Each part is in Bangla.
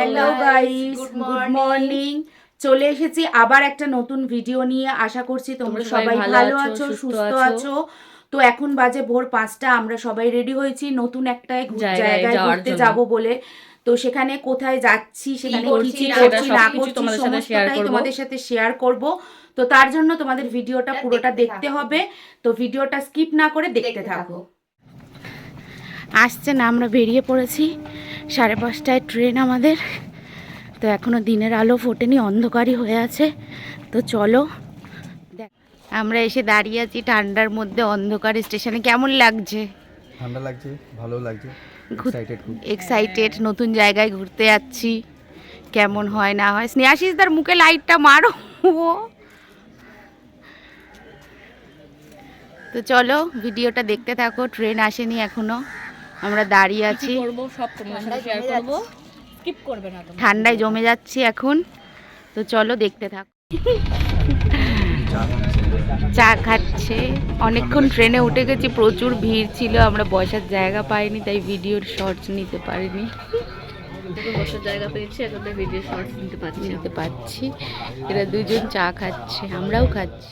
Hello guys, good morning. চলে এসেছি আবার একটা নতুন ভিডিও নিয়ে। আশা করছি তোমরা সবাই ভালো আছো, সুস্থ আছো। তো এখন বাজে ভোর 5টা। আমরা সবাই রেডি হয়েছি নতুন একটা জায়গায় ঘুরতে যাব বলে। তো সেখানে কোথায় যাচ্ছি, সেখানে কি করছি না করছি সমস্তটাই তোমাদের সাথে শেয়ার করব। তো তার জন্য তোমাদের ভিডিওটা পুরোটা দেখতে হবে। তো ভিডিওটা স্কিপ না করে দেখতে থাকো। আসছে না, আমরা বেরিয়ে পড়েছি। 5:30টায় ট্রেন আমাদের। তো এখনো দিনের আলো ফোটেনি, অন্ধকারই হয়ে আছে। তো চলো, আমরা এসে দাঁড়িয়ে আছি ঠান্ডার মধ্যে অন্ধকার স্টেশনে। কেমন লাগছে? ঠান্ডা লাগছে, ভালো লাগছে, এক্সাইটেড। নতুন জায়গায় ঘুরতে যাচ্ছি, কেমন হয় না হয়। স্নেহাশিস তার মুখে লাইটটা মারো। তো চলো ভিডিওটা দেখতে থাকো। ট্রেন আসেনি এখনো, আমরা দাঁড়িয়ে আছি। ঠান্ডায় জমে যাচ্ছি এখন। তো চলো দেখতে থাকো। চা খাচ্ছে। অনেকক্ষণ ট্রেনে উঠে গেছি, প্রচুর ভিড় ছিল, আমরা বসার জায়গা পাইনি, তাই ভিডিওর শর্টস নিতে পারিনি। বসার জায়গা পেয়েছি, এখন ভিডিও শর্টস নিতে পারছি। এরা দুজন চা খাচ্ছে, আমরাও খাচ্ছি।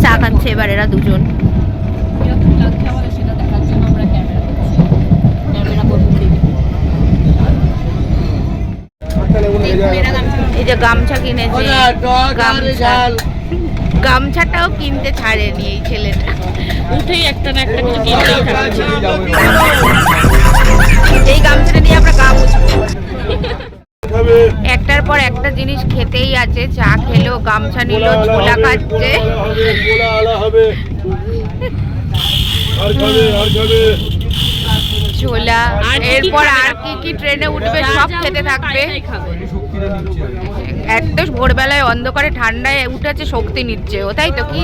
চা খাচ্ছে এবার এরা দুজন। সেটা দেখার জন্য আমরা ক্যামেরা করবো। এই যে গামছা কিনেছে, গামছাটাও কিনতে ছাড়েনি এই ছেলেটা। উঠেই একটা না একটা কিছু কিনতেই থাকছে। এই গামছাটা নিয়ে আমরা গা মুছবো। একটার পর একটা জিনিস খেতেই আছে। চা খেলো, গামছা নিল, ছোলা খাচ্ছে। ছোলা, এরপর আর কি কি ট্রেনে উঠবে সব খেতে থাকবে। একদম ভোরবেলায় অন্ধকারে ঠান্ডায় উঠেছে, শক্তি নিচ্ছে ও, তাই তো? কি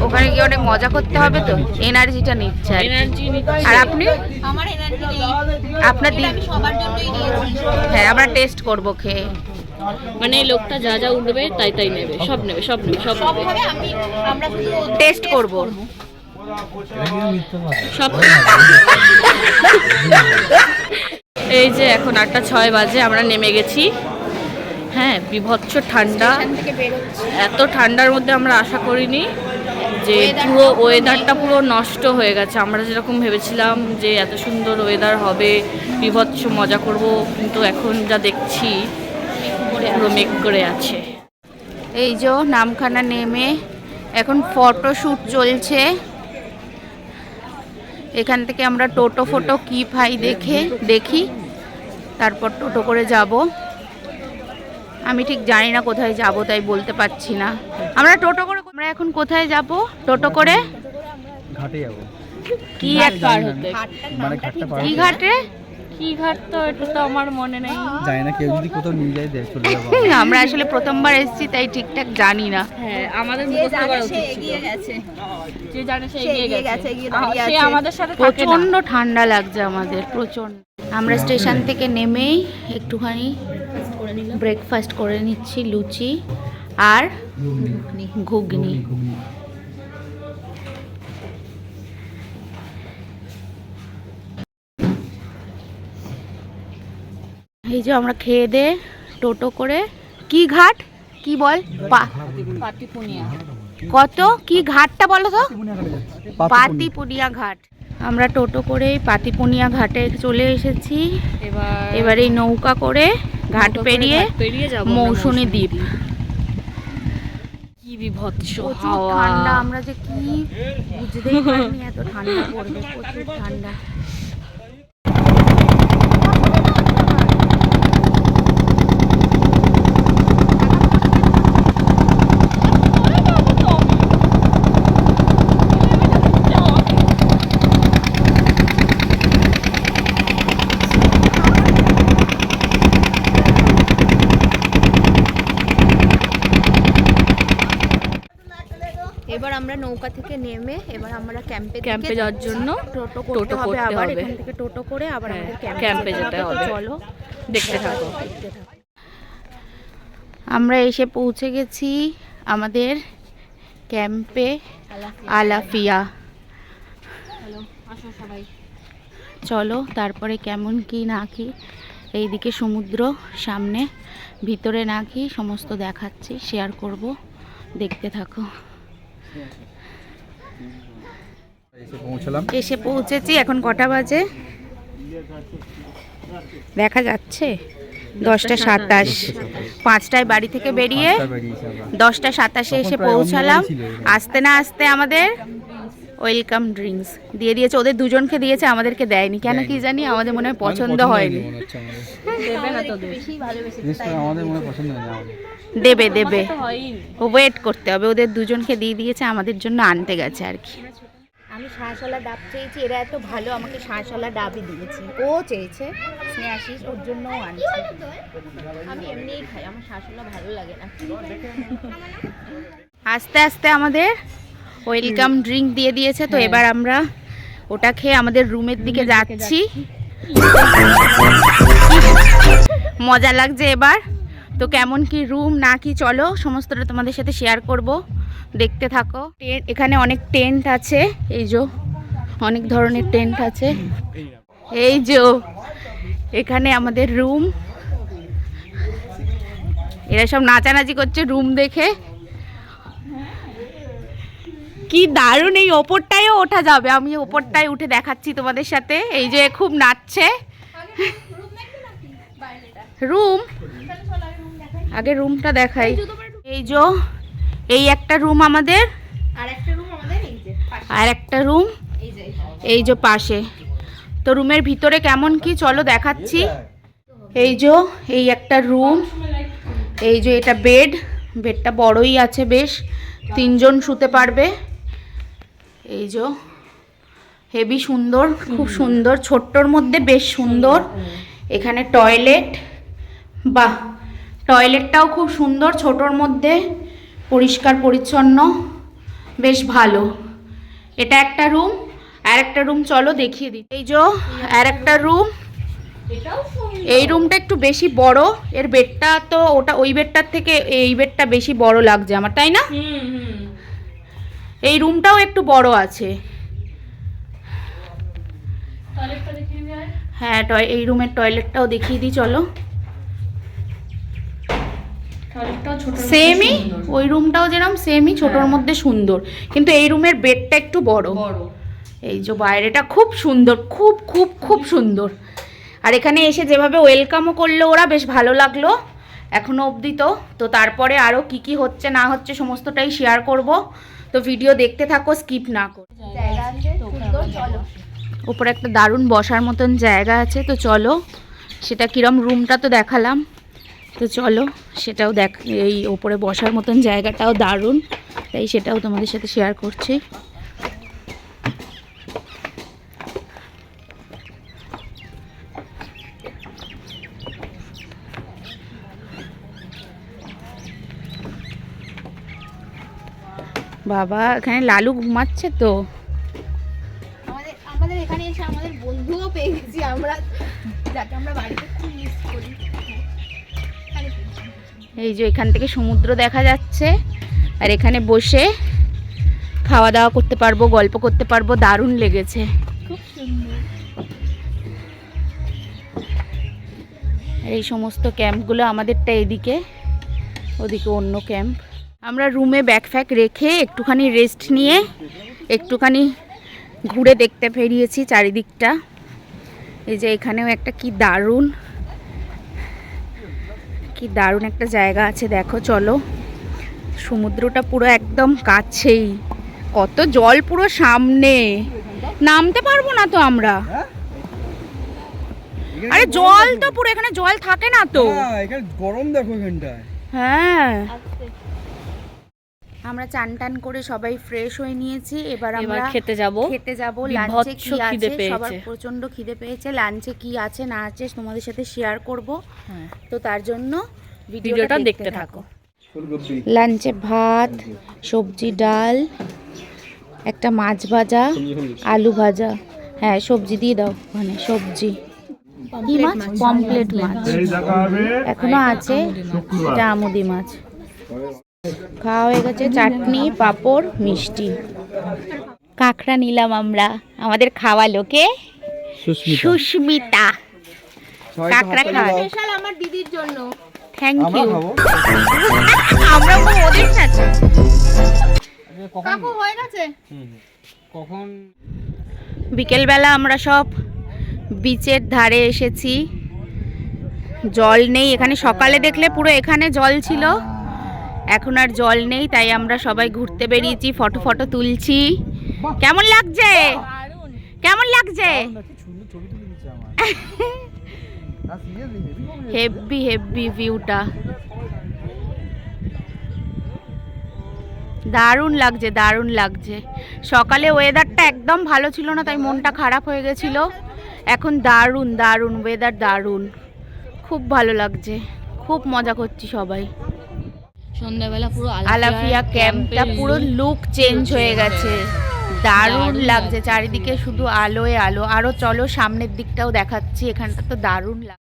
ওখানে গিয়ে অনেক মজা করতে হবে, তো এনার্জিটা নিচ্ছে। আর আপনি? আপনার হ্যাঁ, আমরা টেস্ট করবো খেয়ে। মানে এই লোকটা যা যা উঠবে তাই তাই নেবে, সব নেবে, সব নেবে, সব নেবে। আমরা টেস্ট করবো সব। এই যে এখন 8:06 বাজে, আমরা নেমে গেছি। হ্যাঁ, বিভৎস ঠান্ডা। এত ঠান্ডার মধ্যে আমরা আশা করিনি যে পুরো ওয়েদারটা পুরো নষ্ট হয়ে গেছে। আমরা যেরকম ভেবেছিলাম যে এত সুন্দর ওয়েদার হবে, বিভৎস মজা করব, কিন্তু এখন যা দেখছি পুরো মেঘ করে আছে। এই যে নামখানা নেমে এখন ফটোশ্যুট চলছে। এখান থেকে আমরা টোটো ফটো কি পাই দেখি, তারপর টোটো করে যাব। আমি ঠিক জানি না কোথায় যাব, তাই বলতে পারছি না। আমরা এখন কোথায় যাব? টোটো করে ঘাটে যাব। কি একটা মানে ঘাটটা পার, কি ঘাটে? কি ঘাট তো এটা তো আমার মনে নেই, জানি না। কেউ যদি কোথাও নিয়ে যায় দেখ চলে যাব। আমরা আসলে প্রথমবার এসেছি, তাই ঠিকঠাক জানি না। হ্যাঁ, আমাদের মুখস্থ করা উচিত ছিল। এগিয়ে গেছে, যে জানে সে এগিয়ে গেছে। সে আমাদের সাথে থাকে না। প্রচন্ড ঠান্ডা লাগছে আমাদের, প্রচন্ড। আমরা স্টেশন থেকে নেমেই একটুখানি ব্রেকফাস্ট করে নিচ্ছি, লুচি আর ঘুগনি। এই যে আমরা খেয়ে দে টোটো করে। কি ঘাট কি বল? পাতিপুনিয়া। কত কি ঘাটটা বলো তো? পাতিপুনিয়া ঘাট। আমরা টোটো করে পাতিপুনিয়া ঘাটে চলে এসেছি। এবার এই নৌকা করে ঘাট পেরিয়ে মৌসুমী দ্বীপ। কি বিভৎস ঠান্ডা, আমরা যে কি বুঝতেই পারিনি এত ঠান্ডা পড়বে, প্রচুর ঠান্ডা। এবার আমরা নৌকা থেকে নেমে এবার আমরা ক্যাম্পে যাওয়ার জন্য টোটো করতে হবে। আবার এখান থেকে টোটো করে আবার আমাদের ক্যাম্পে যেতে হবে। চলো দেখতে থাকো। আমরা এসে পৌঁছে গেছি আমাদের ক্যাম্পে, আলাফিয়া। চলো তারপরে কেমন কি না কি এইদিকে সমুদ্র সামনে, ভিতরে নাকি সমস্ত দেখাচ্ছি, শেয়ার করব, দেখতে থাকো। এসে পৌঁছেছি। এখন কটা বাজে দেখা যাচ্ছে? 10:27। 5টায় বাড়ি থেকে বেরিয়ে 10:27 এসে পৌঁছালাম। আসতে না আসতে আমাদের ওয়েলকাম ড্রিঙ্কস দিয়ে দিয়েছে। ওদের দুজনকে দিয়েছে, আমাদেরকে দেয়নি কেন কি জানি, আমাদের মনে হয় পছন্দ হয়নি। দেবে দেবে, ওয়েট করতে হবে। ওদের দুজনকে দিয়ে দিয়েছে, আমাদের জন্য আনতে গেছে আর কি। আমি শাঁসওয়ালা ডাব চেয়েছি, এরা এত ভালো আমাকে শাঁসওয়ালা ডাবই দিয়েছে। ও চেয়েছে স্নেহাশিস, ওর জন্যও আনছে। আমি এমনিই খাই, আমার শাঁসওয়ালা ভালো লাগে না। আস্তে আস্তে আমাদের ওয়েলকাম ড্রিঙ্ক দিয়ে দিয়েছে, তো এবার আমরা ওটা খেয়ে আমাদের রুমের দিকে যাচ্ছি। মজা লাগছে এবার। তো কেমন কি রুম না কি, চলো সমস্তটা তোমাদের সাথে শেয়ার করব, দেখতে থাকো। এখানে অনেক টেন্ট আছে, এই যে অনেক ধরনের টেন্ট আছে। এই যে এখানে আমাদের রুম, এরা সব নাচানাচি করছে রুম দেখে। কি দারুণ, এই ওপরটায়ও ওঠা যাবে। আমি ওপরটায় উঠে দেখাচ্ছি তোমাদের সাথে। এই যে খুব নাচছে রুম, আগে রুমটা দেখাই। এই যে এই একটা রুম আমাদের, আর একটা রুম এই যে পাশে। তো রুমের ভিতরে কেমন কি চলো দেখাচ্ছি। এই যে এই একটা রুম, এই যে এটা বেড, বেডটা বড়ই আছে বেশ, 3 জন শুতে পারবে। এই যে হেভি সুন্দর, খুব সুন্দর, ছোট্টর মধ্যে বেশ সুন্দর। এখানে টয়লেট, বাহ টয়লেটটাও খুব সুন্দর, ছোটর মধ্যে পরিষ্কার পরিচ্ছন্ন, বেশ ভালো। এটা একটা রুম। আর একটা রুম চলো দেখিয়ে দিই। এই যে আর একটা রুম, এই রুমটা একটু বেশি বড়। এর বেডটা তো ওটা ওই বেডটার থেকে এই বেডটা বেশি বড় লাগছে আমার, তাই না? এই রুমটাও একটু বড় আছে। হ্যাঁ এই রুমের টয়লেটটাও দেখিয়ে দিই চলো। সেমই, ওই রুমটাও যেরকম সেমই, ছোটর মধ্যে সুন্দর, কিন্তু এই রুমের বেডটা একটু বড়। এই যে বাইরেটা খুব সুন্দর, খুব খুব খুব সুন্দর। আর এখানে এসে যেভাবে ওয়েলকামও করলো ওরা, বেশ ভালো লাগলো এখনো অবধি। তো তারপরে আরও কি কি হচ্ছে না হচ্ছে সমস্তটাই শেয়ার করব, তো ভিডিও দেখতে থাকো, স্কিপ না করো। ওপরে একটা দারুণ বসার মতন জায়গা আছে, তো চলো সেটা কিরম, রুমটা তো দেখালাম, তো চলো সেটাও এই ওপরে বসার মতন জায়গাটাও দারুণ, তাই সেটাও তোমাদের সাথে শেয়ার করছি। বাবা এখানে লালু ঘুমাচ্ছে। তো আমাদের এখানে এসে আমাদের বন্ধুও পেয়ে গেছি আমরা, যাকে আমরা বাড়িতে খুব মিস করি। এই যে এখান থেকে সমুদ্র দেখা যাচ্ছে, আর এখানে বসে খাওয়া দাওয়া করতে পারবো, গল্প করতে পারবো, দারুণ লেগেছে, খুব সুন্দর। এই সমস্ত ক্যাম্পগুলো আমাদেরটা এদিকে, ওদিকে অন্য ক্যাম্প। আমরা রুমে ব্যাগ ফ্যাগ রেখে একটুখানি রেস্ট নিয়ে একটুখানি ঘুরে দেখতে বেরিয়েছি চারিদিকটা। এই যে এখানেও একটা কি দারুণ একটা জায়গা আছে, দেখো চলো। সমুদ্রটা পুরো একদম কাছেই, কত জল পুরো সামনে, নামতে পারবো না তো আমরা। আরে জল তো পুরো, এখানে জল থাকে না তো, এখানে গরম দেখো এখানটায়। হ্যাঁ আমরা চান টান করে সবাই ফ্রেশ হয়ে নিয়েছি। এবার আমরা খেতে যাব। লাঞ্চে কি আছে, সবার প্রচন্ড খিদে পেয়েছে। লাঞ্চে কি আছে না আছে তোমাদের সাথে শেয়ার করব, তো তার জন্য ভিডিওটা দেখতে থাকো। লাঞ্চে ভাত, সবজি, ডাল, একটা মাছ ভাজা, আলু ভাজা, হ্যাঁ সবজি দিয়ে দাও, মানে সবজি কি মাছ, পমপ্লেট মাছ এখনো আছে, এটা আমুদি মাছ। খাওয়া হয়ে গেছে, চাটনি, পাঁপড়, মিষ্টি। কাঁকড়া নিলাম আমরা, আমাদের খাওয়ালো কে? সুস্মিতা। সবাই একটু কাঁকড়া হাততালি খায়। দাও। স্পেশাল আমার দিদির জন্য। থ্যাংক আমরা ইউ। খাবো। আমরা ওদের সাথে কাকু হয়ে গেছে? কখন বিকেলবেলা আমরা সব বিচের ধারে এসেছি। জল নেই এখানে, সকালে দেখলে পুরো এখানে জল ছিল, এখন আর জল নেই, তাই আমরা সবাই ঘুরতে বেরিয়েছি, ফটো ফটো তুলছি। কেমন লাগছে? কেমন লাগছে? ছবি তুলে দিচ্ছে আমার। না সিরিয়াসলি হেভি হেভি ভিউটা, দারুণ লাগছে দারুণ লাগছে। সকালে ওয়েদারটা একদম ভালো ছিল না, তাই মনটা খারাপ হয়ে গেছিল। এখন দারুণ দারুণ ওয়েদার, দারুণ, খুব ভালো লাগছে, খুব মজা করছি সবাই। সন্ধ্যাবেলা পুরো আলাফিয়া ক্যাম্পটা পুরো লুক চেঞ্জ হয়ে গেছে, দারুণ লাগছে, চারিদিকে শুধু আলোয় আলো। আরো চলো সামনের দিকটাও দেখাচ্ছি, এখানটা তো দারুণ লাগছে।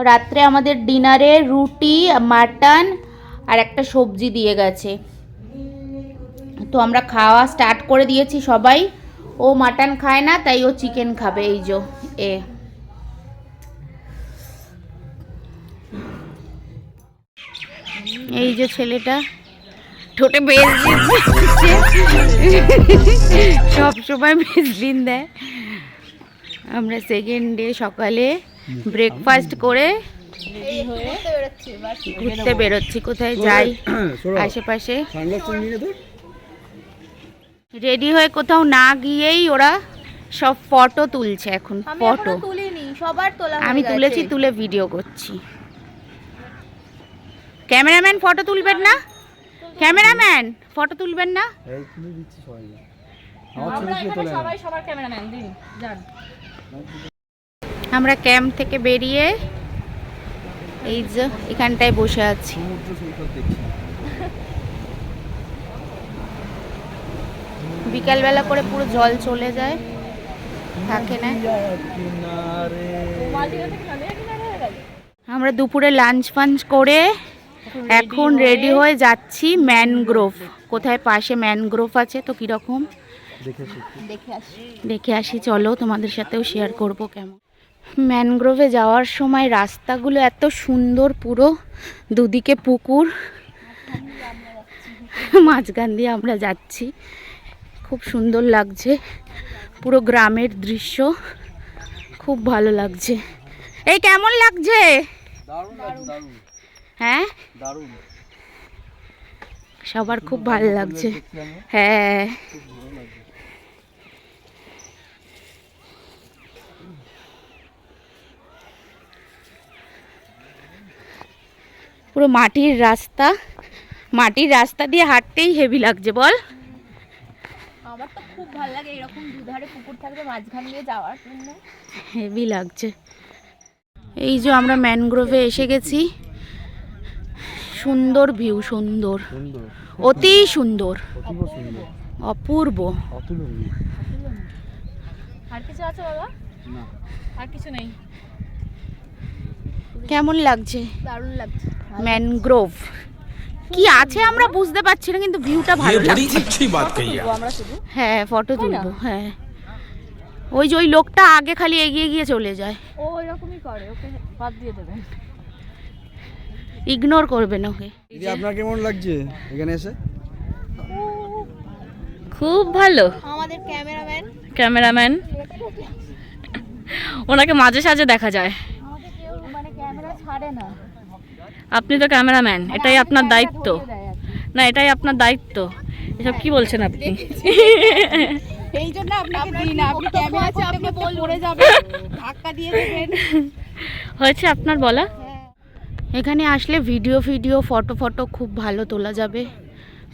রাত্রে আমাদের ডিনারে রুটি, মাটন আর একটা সবজি দিয়ে গেছে। তো আমরা খাওয়া স্টার্ট করে দিয়েছি সবাই। ও মাটন খায় না, তাই ও চিকেন খাবে। এই যে এই যে ছেলেটা ঠোঁটে বেসবিন সব সময় বেসবিন দেয়। আমরা সেকেন্ড ডে সকালে ব্রেকফাস্ট করে ঘুরতে বেরোচ্ছি, কোথায় যাই আশেপাশে। সানগ্লাসটা নিয়ে তো রেডি হয়ে কোথাও না গিয়েই ওরা সব ফটো তুলছে এখন। আমি ফটো এখনো তুলিনি, সবার তোলা হয়ে আমি গেছে। তুলেছি, তুলে ভিডিও করছি। ক্যামেরাম্যান ফটো তুলবেন না? ক্যামেরাম্যান ফটো তুলবেন না? এই তুলে দিচ্ছি সবাই। আমার ছবি কে তোলে না? সবার ক্যামেরাম্যান দিন যান। আমরা ক্যাম্প থেকে বেরিয়ে এই যে এখানটায় বসে আছি। সমুদ্র সৈকত দেখছি। বিকালবেলা করে পুরো জল চলে যায়, থাকে না। আমরা দুপুরে লাঞ্চ ফাঞ্চ করে এখন রেডি হয়ে যাচ্ছি ম্যানগ্রোভ। কোথায় পাশে ম্যানগ্রোভ আছে, তো কীরকম দেখে আসি। চলো তোমাদের সাথেও শেয়ার করব কেমন। ম্যানগ্রোভে যাওয়ার সময় রাস্তাগুলো এত সুন্দর, পুরো দুদিকে পুকুর, মাঝখান দিয়ে আমরা যাচ্ছি, খুব সুন্দর লাগছে, পুরো গ্রামের দৃশ্য, খুব ভালো লাগছে। এই কেমন লাগছে? দারুণ লাগছে, দারুণ হ্যাঁ, দারুণ। সবার খুব ভালো লাগছে। হ্যাঁ, পুরো মাটির রাস্তা, মাটির রাস্তা দিয়ে হাঁটতেই হেভি লাগছে বল। আমার তো খুব ভালো লাগে এরকম দুধারে পুকুর থাকবে, মাঝখান দিয়ে যাওয়ার জন্য। হেভি লাগছে। এই যে আমরা ম্যানগ্রোভে এসে গেছি, সুন্দর ভিউ, সুন্দর, সুন্দর, অতি সুন্দর, অতীব সুন্দর, অপূর্ব। অতুলনীয়। আর কিছু আছে বাবা? না, আর কিছু নেই। কেমন লাগছে দারুণ লাগছে। ম্যানগ্রোভ? কি আছে আমরা বুঝতে পারছি না, কিন্তু ভিউটা ভালো লাগছে। अच्छी बात कही है। আমরা শুধু হ্যাঁ, ফটো তুলবো। হ্যাঁ, ওই যে ওই লোকটা আগে খালি এগিয়ে গিয়ে চলে যায়, ও এরকমই করে, ওকে বাদ দিয়ে দেবেন। ইগনোর করবেন ওকে। দিদি আপনার কেমন লাগছে এখানে এসে? খুব ভালো। আমাদের ক্যামেরাম্যান ক্যামেরাম্যান, ওনাকে মাঝে সাঝে দেখা যায়। আমাকে কেউ মানে ক্যামেরা ছাড়ে না। আপনি তো ক্যামেরাম্যান, এটাই আপনার দায়িত্ব। না, এটাই আপনার দায়িত্ব। এসব কি বলছেন আপনি? এই জন্য আপনাকে দিই না, আপনি ক্যামেরা করতে করতে পড়ে যাবেন, ধাক্কা দিয়ে দেবেন। হয়েছে আপনার বলা। এখানে আসলে ভিডিও ফটো খুব ভালো তোলা যাবে,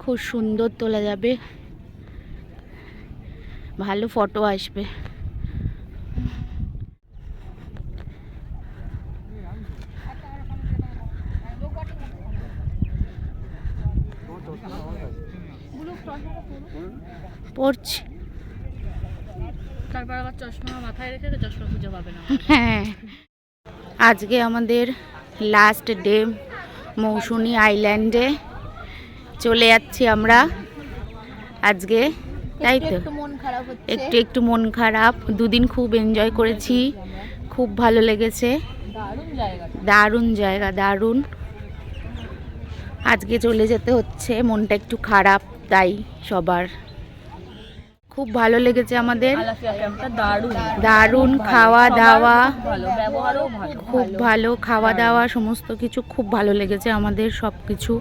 খুব সুন্দর তোলা যাবে, ভালো ফটো আসবে। পড়ছি। তারপর আবার চশমা মাথায় রেখে চশমা খুঁজে পাবে না। হ্যাঁ, আজকে আমাদের লাস্ট ডে মৌসুনি আইল্যান্ডে চলে যাচ্ছি আমরা আজকে, তাই তো? মন খারাপ হচ্ছে, একটু মন খারাপ। দুদিন খুব এনজয় করেছি, খুব ভালো লেগেছে, দারুণ জায়গা, দারুণ। আজকে চলে যেতে হচ্ছে, মনটা একটু খারাপ তাই সবার। খুব ভালো লেগেছে আমাদের, দারুণ খাওয়া দাওয়া, খুব ভালো খাওয়া দাওয়া, সমস্ত কিছু খুব ভালো লেগেছে আমাদের সব কিছু।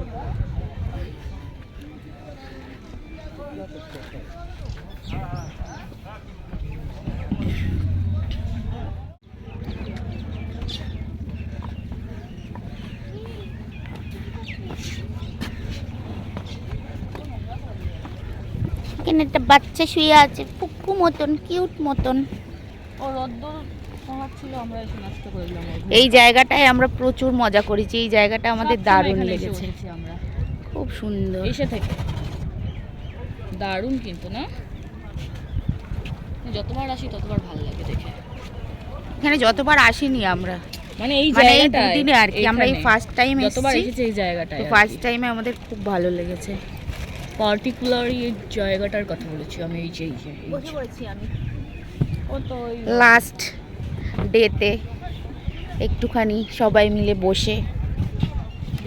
এখানে একটা বাচ্চা শুয়ে আছে, পুকু মতন, কিউট মতন। এই জায়গাটায় আমরা প্রচুর মজা করেছি, এই জায়গাটা আমাদের দারুণ লেগেছে, খুব সুন্দর। এসে থেকে দারুণ কিন্তু না, যতবার আসি ততবার ভালো লাগে দেখে। এখানে যতবার আসিনি আমরা, মানে এই মানে এই জায়গাটায় দুদিনে আর কি, আমরা এই ফার্স্ট টাইম যতবার এসেছি, এসেছি এই জায়গাটায়, ফার্স্ট টাইমে আমাদের খুব ভালো লেগেছে। পার্টিকুলারলি এই জায়গাটার কথা বলেছি আমি, এই যে বসে পড়েছি আমি। ও তো ওই লাস্ট ডেতে একটুখানি সবাই মিলে বসে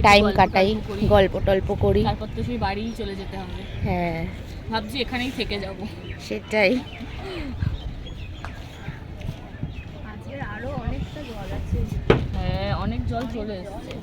টাইম কাটাই, গল্প টল্প করি। তারপর তো সেই বাড়িই চলে যেতে হবে। হ্যাঁ, ভাবছি এখানেই থেকে যাব। সেটাই। আজকের আরো অনেকটা জল আছে। হ্যাঁ, অনেক জল চলে এসেছে।